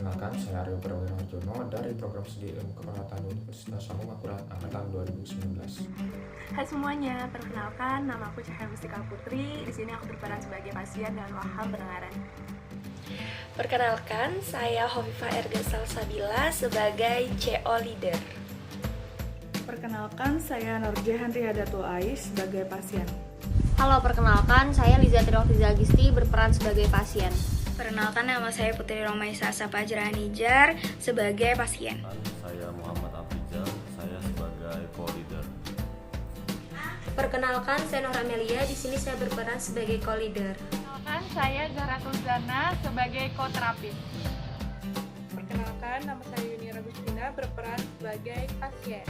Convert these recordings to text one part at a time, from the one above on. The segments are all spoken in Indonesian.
Perkenalkan, saya Aryo Prawira Harjono dari Program Studi Ilmu Keperawatan Universitas Sanggung Akurat Angkatan 2019. Hai semuanya, perkenalkan nama aku Cahaya Mustika Putri. Di sini aku berperan sebagai pasien dengan waham pendengaran. Perkenalkan, saya Hovifah Erga Salsabila sebagai CO Leader. Perkenalkan, saya Nurjahan Rihadatul Ais sebagai pasien. Halo, perkenalkan, saya Liza Trioktiza Agisti berperan sebagai pasien. Perkenalkan, nama saya Putri Romaisa Sapajranijar sebagai pasien. Saya Muhammad Afrizal, saya sebagai co-leader. Perkenalkan, saya Nur Amelia, di sini saya berperan sebagai co-leader. Perkenalkan, saya Zahra Tulzana sebagai co-terapis. Perkenalkan, nama saya Yuni Agustina berperan sebagai pasien.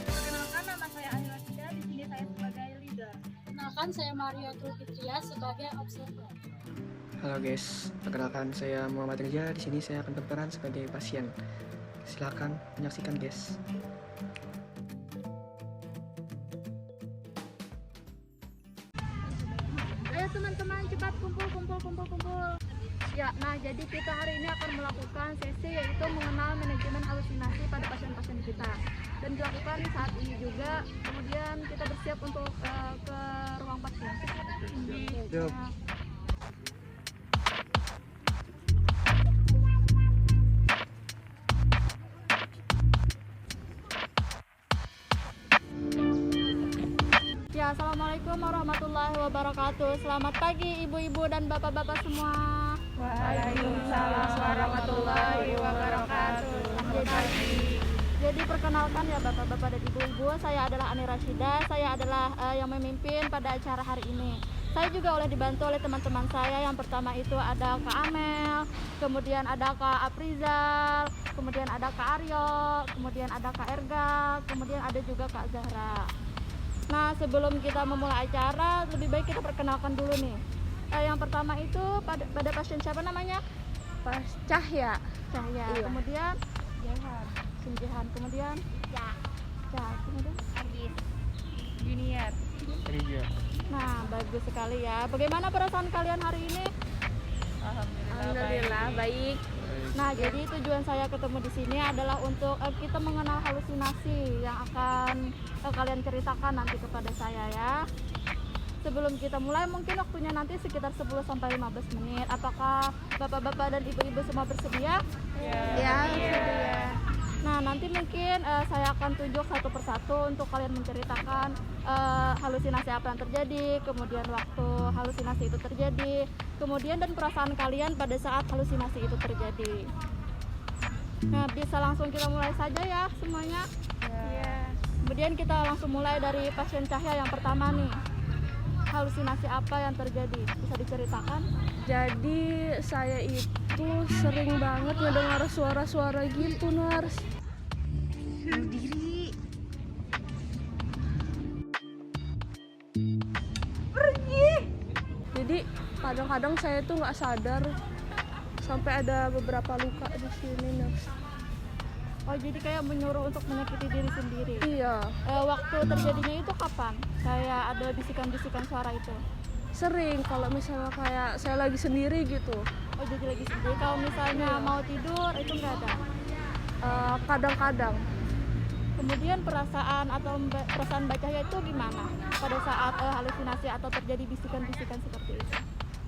Perkenalkan, nama saya Anila Sida, di sini saya sebagai leader. Perkenalkan, saya Maria Tulfitria sebagai observer. Halo guys, perkenalkan saya Muhammad Rija, di sini saya akan berperan sebagai pasien. Silakan menyaksikan guys. Ayo teman-teman, cepat kumpul. Ya, nah jadi kita hari ini akan melakukan sesi yaitu mengenal manajemen halusinasi pada pasien-pasien kita. Dan dilakukan saat ini juga, kemudian kita bersiap untuk ke ruang pasien. Ya, assalamualaikum warahmatullahi wabarakatuh. Selamat pagi ibu-ibu dan bapak-bapak semua. Waalaikumsalam warahmatullahi wabarakatuh. Jadi perkenalkan ya bapak-bapak dan ibu-ibu, saya adalah Ani Rashida. Saya adalah yang memimpin pada acara hari ini. Saya juga dibantu oleh teman-teman saya. Yang pertama itu ada Kak Amel, kemudian ada Kak Aprizal, kemudian ada Kak Aryo, kemudian ada Kak Erga, kemudian ada juga Kak Zahra. Nah, sebelum kita memulai acara, lebih baik kita perkenalkan dulu nih. Yang pertama itu pada pasien siapa namanya? Cahya. Iya. Kemudian Jihan. Kemudian kemudian Agis, Junior. Rija. Nah, bagus sekali ya. Bagaimana perasaan kalian hari ini? Alhamdulillah baik. Nah, jadi tujuan saya ketemu di sini adalah untuk kita mengenal halusinasi yang akan kalian ceritakan nanti kepada saya ya. Sebelum kita mulai, mungkin waktunya nanti sekitar 10-15 menit. Apakah bapak-bapak dan ibu-ibu semua bersedia? Ya, bersedia. Nah, nanti mungkin saya akan tunjuk satu persatu untuk kalian menceritakan halusinasi apa yang terjadi, kemudian waktu halusinasi itu terjadi, kemudian dan perasaan kalian pada saat halusinasi itu terjadi. Nah, bisa langsung kita mulai saja ya semuanya. Kemudian kita langsung mulai dari pasien Cahya yang pertama nih. Halusinasi apa yang terjadi? Bisa diceritakan? Jadi saya itu sering banget ngedengar suara-suara gitu, Nars. Diri. Jadi kadang-kadang saya tuh nggak sadar sampai ada beberapa luka di sini, Nars. Oh, jadi kayak menyuruh untuk menyakiti diri sendiri. Iya. Waktu terjadinya itu kapan? Kayak ada bisikan-bisikan suara itu? Sering kalau misalnya kayak saya lagi sendiri gitu. Oh, jadi lagi sendiri. Kalau misalnya mau tidur itu nggak ada? Kadang-kadang. Kemudian perasaan Mbak Cahya itu gimana pada saat halusinasi atau terjadi bisikan-bisikan seperti itu?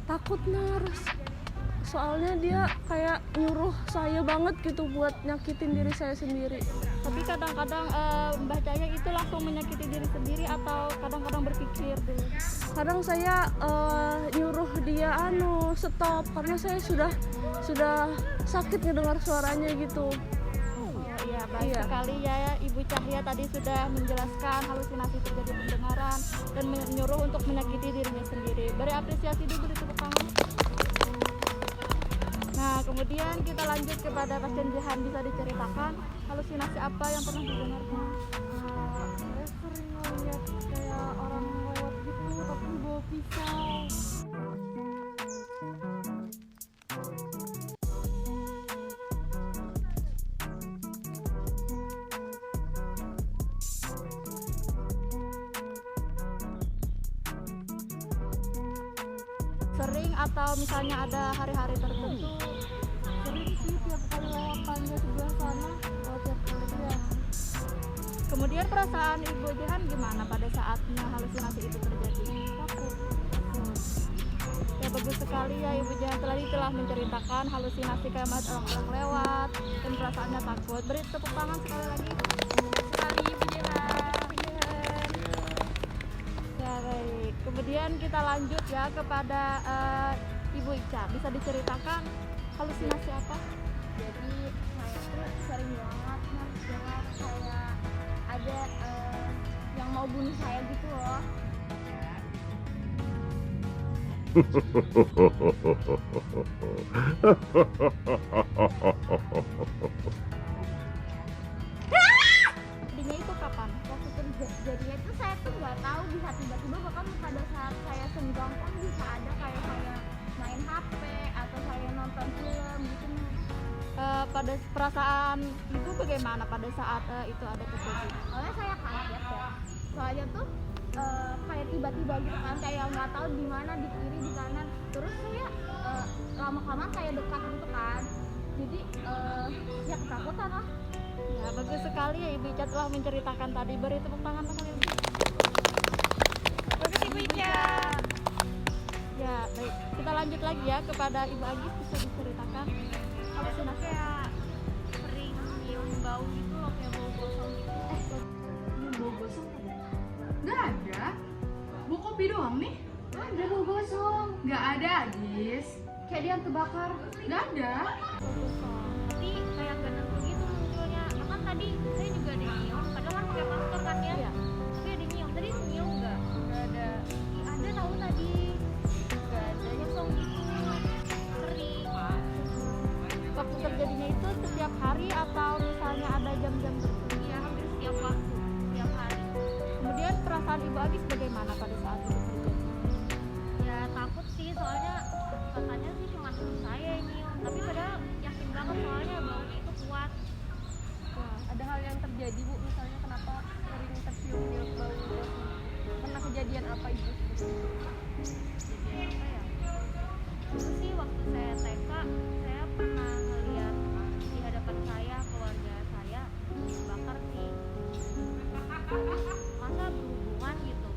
Takut, Nars. Soalnya dia kayak nyuruh saya banget gitu buat nyakitin diri saya sendiri. Tapi kadang-kadang Mbak Cahya itu langsung menyakiti diri sendiri atau kadang-kadang berpikir dulu? Kadang saya nyuruh dia stop karena saya sudah sakit ngedengar suaranya gitu. Iya, baik sekali ya. Ibu Cahya tadi sudah menjelaskan halusinasi terjadi pendengaran dan menyuruh untuk menyakiti dirinya sendiri. Beri apresiasi dulu, beri tepuk tangan. Nah, kemudian kita lanjut kepada pasien Jihan. Bisa diceritakan halusinasi apa yang pernah didengarnya? Saya sering ngeliat kayak orang lewat gitu, tapi bawa pisau. Sering atau misalnya ada hari-hari tertentu? Sering sih tiap Kemudian perasaan Ibu Jehan gimana pada saatnya halusinasi itu terjadi? Takut. Ya bagus sekali ya Ibu Jehan telah menceritakan halusinasi kayak orang-orang lewat dan perasaannya takut. Beri tepuk tangan sekali lagi. Sekali Ibu Jehan. Ya baik. Kemudian kita lanjut ya kepada Ibu Ica. Bisa diceritakan halusinasi apa? Jadi saya tuh sering banget ngerjain kayak ada yang mau bunuh saya gitu loh. Jadinya itu kapan? Waktu terjadinya itu saya tuh nggak tahu, bisa tiba-tiba bahkan pada saat saya senggang pun bisa ada kayak saya main HP atau saya nonton film gitu. Pada perasaan Ibu bagaimana pada saat itu ada terjadi? Soalnya saya kaget ya. Soalnya tuh kayak tiba-tiba gitu kan, kayak nggak tahu di mana, di kiri, di kanan. Terus saya lama-kelamaan kayak dekat gitu kan. Jadi ya ketakutan lah. Ya bagus sekali ya Ibu Ica telah menceritakan tadi. Beri tepuk tangan untuk Ibu. Bagus Ibu Ica. Ya baik, kita lanjut lagi ya kepada Ibu Agis. Bisa diceritakan halusinasi? Kayak sering nyium bau gitu loh, kayak bau gosong gitu. Bau gosong ada? Nggak ada. Bau kopi doang nih. Ada bau gosong. Nggak ada, Agis. Kayak dia terbakar. Nggak ada. Tapi kayak gak nentu gitu munculnya. Bahkan tadi saya juga ada nyium, padahal kan pakai masker kan ya. Iya. Tapi ada nyium. Tadi nyium nggak ada. Ada tahu tadi. Nggak ada nyesong gitu. Sering. Waktu terjadinya itu setiap hari atau misalnya ada jam-jam tertentu? Iya, hampir setiap waktu, setiap hari. Kemudian perasaan Ibu Agis bagaimana pada saat itu terjadi? Ya takut sih, soalnya katanya sih cuma temen saya yang nyium. Tapi padahal yakin banget soalnya baunya itu kuat. Ada hal yang terjadi Bu, misalnya kenapa sering tercium bau gosong? Pernah kejadian apa Ibu? Kejadian apa ya? Dulu sih waktu saya TK, saya pernah ngeliat di hadapan saya, keluarga saya dibakar sih. Masa berhubungan gitu?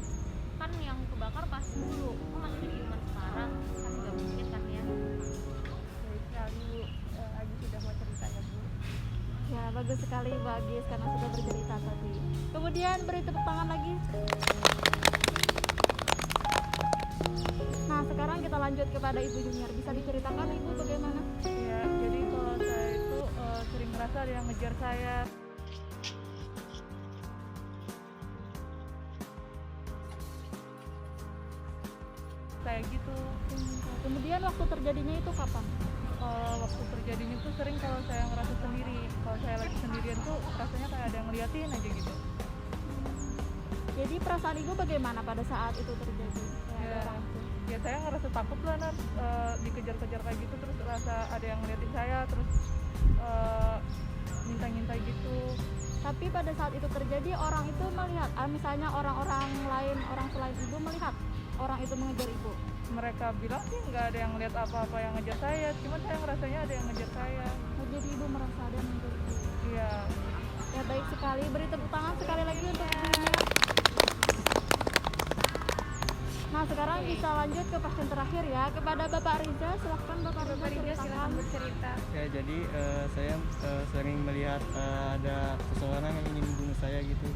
Kan yang kebakar pas dulu, kok masih ciuman sekarang? Kan gak mungkin kan ya? Baik sekali Bu, Agis sudah mau cerita ya Bu. Ya bagus sekali Ibu Agis karena sudah bercerita tadi. Kemudian beri tepuk tangan lagi. Nah sekarang kita lanjut kepada Ibu Junior. Bisa diceritakan Ibu bagaimana? Ya, jadi kalau saya itu sering merasa ada yang ngejar saya. Kayak gitu. Kemudian waktu terjadinya itu kapan? Waktu terjadinya tuh sering kalau saya ngerasa sendiri. Kalau saya lagi sendirian tuh rasanya kayak ada yang ngeliatin aja gitu. Jadi perasaan Ibu bagaimana pada saat itu terjadi? Ya saya ngerasa takut lah dikejar-kejar kayak gitu, terus rasa ada yang ngeliatin saya, terus ngintai-ngintai gitu. Tapi pada saat itu terjadi orang itu melihat, misalnya orang-orang lain, orang selain Ibu melihat orang itu mengejar Ibu. Mereka bilang sih nggak ada yang ngeliat apa-apa yang ngejar saya, cuman saya ngerasanya ada yang ngejar saya. Jadi Ibu merasa ada yang mengejar Ibu. Iya. Ya baik sekali, beri tepuk tangan sekali lagi untuk Ibunya. Nah sekarang bisa lanjut ke pasien terakhir ya, kepada Bapak Riza. Silahkan Bapak Riza silahkan bercerita. Ya jadi saya sering melihat ada seseorang yang ingin membunuh saya gitu.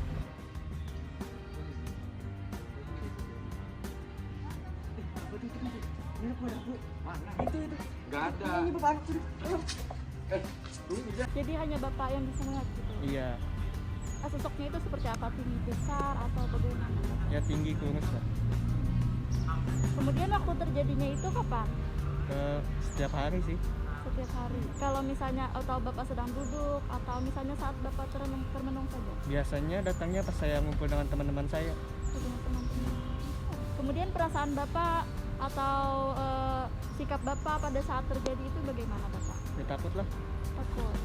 Nggak ada. Jadi hanya Bapak yang bisa melihat gitu. Iya. Sosoknya itu seperti apa? Tinggi, besar atau bagaimana? Ya tinggi, kurus lah. Kemudian waktu terjadinya itu kapan? Setiap hari sih. Setiap hari. Kalau misalnya atau Bapak sedang duduk atau misalnya saat Bapak termenung saja? Biasanya datangnya pas saya ngumpul dengan teman-teman saya. Dengan teman-teman. Kemudian perasaan Bapak atau sikap Bapak pada saat terjadi itu bagaimana Bapak? Ya takut lah. Takut.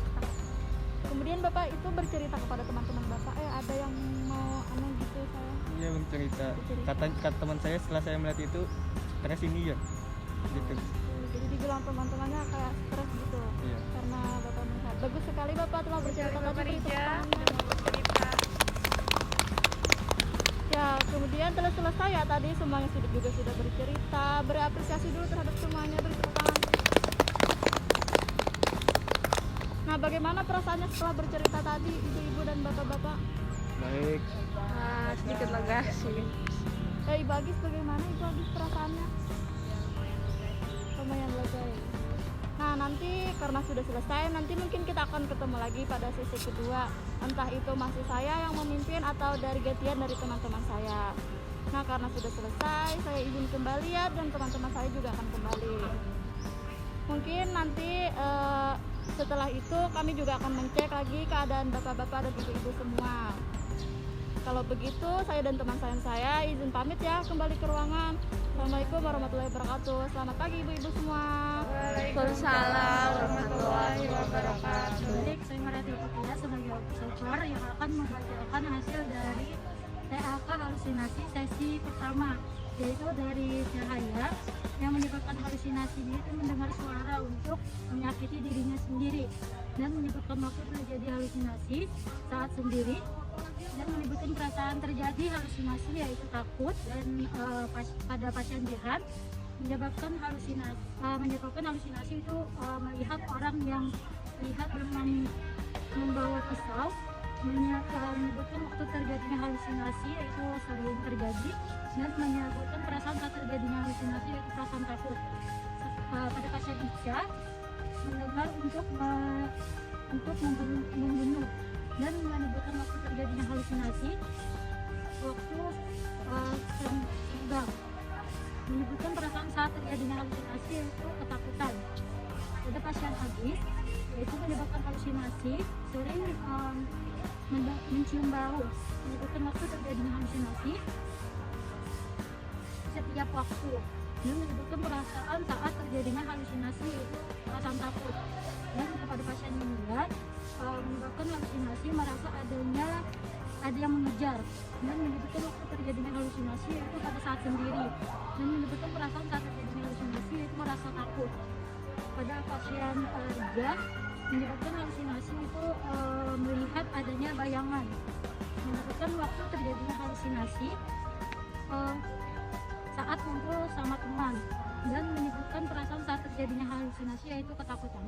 Kemudian Bapak itu bercerita kepada teman-teman Bapak, ada yang mau aneh gitu saya? Iya bercerita. Kata teman saya setelah saya melihat itu stres ini ya. Gitu. Jadi dibilang teman-temannya kayak stres gitu. Iya. Karena Bapak melihat. Bagus sekali Bapak telah bercerita tadi. Ya, kemudian telah selesai ya tadi semuanya juga sudah bercerita, berapresiasi dulu terhadap semuanya, beri tepuk tangan. Nah, bagaimana perasaannya setelah bercerita tadi, ibu-ibu dan bapak-bapak? Baik. Sedikit lega sih. Ibu Agis bagaimana Ibu Agis perasaannya? Lumayan lega ya. Nah, nanti karena sudah selesai, nanti mungkin kita akan ketemu lagi pada sesi kedua. Entah itu masih saya yang memimpin atau dari gantian dari teman-teman saya. Nah, karena sudah selesai, saya izin kembali ya, dan teman-teman saya juga akan kembali. Mungkin nanti setelah itu kami juga akan mengecek lagi keadaan bapak-bapak dan ibu-ibu semua. Kalau begitu, saya dan teman saya izin pamit ya, kembali ke ruangan. Assalamualaikum warahmatullahi wabarakatuh. Selamat pagi ibu-ibu semua. Waalaikumsalam warahmatullahi wabarakatuh. Baik, saya Mariatul Fatia sebagai observer yang akan membacakan hasil dari TAK halusinasi sesi pertama, yaitu dari cahaya yang menyebabkan halusinasi itu mendengar suara untuk menyakiti dirinya sendiri dan menyebabkan waktu terjadi halusinasi saat sendiri, dan menyebutkan perasaan terjadi halusinasi yaitu takut, dan pada pasien jiran menyebabkan halusinasi itu melihat orang yang lihat dengan membawa pisau, menyebutkan waktu terjadinya halusinasi yaitu sering terjadi, dan menyebutkan perasaan saat terjadinya halusinasi yaitu perasaan takut. Pada pasien Ica mendengar untuk membunuh, dan menyebutkan waktu terjadinya halusinasi waktu senggang, menyebutkan perasaan saat terjadinya halusinasi yaitu ketakutan. Pada pasien Agis yaitu menyebabkan halusinasi sering mencium bau, menyebutkan waktu terjadinya halusinasi setiap waktu, dan menyebutkan perasaan saat terjadinya halusinasi yaitu perasaan takut. Dan kepada pasien Yulia menyebabkan halusinasi merasa ada yang mengejar, dan menyebutkan waktu terjadinya halusinasi yaitu pada saat sendiri, dan menyebutkan perasaan saat terjadinya halusinasi yaitu merasa takut. Pada pasien Rija menyebabkan halusinasi itu melihat adanya bayangan, menyebutkan waktu terjadinya halusinasi saat kumpul sama teman, dan menyebutkan perasaan saat terjadinya halusinasi yaitu ketakutan.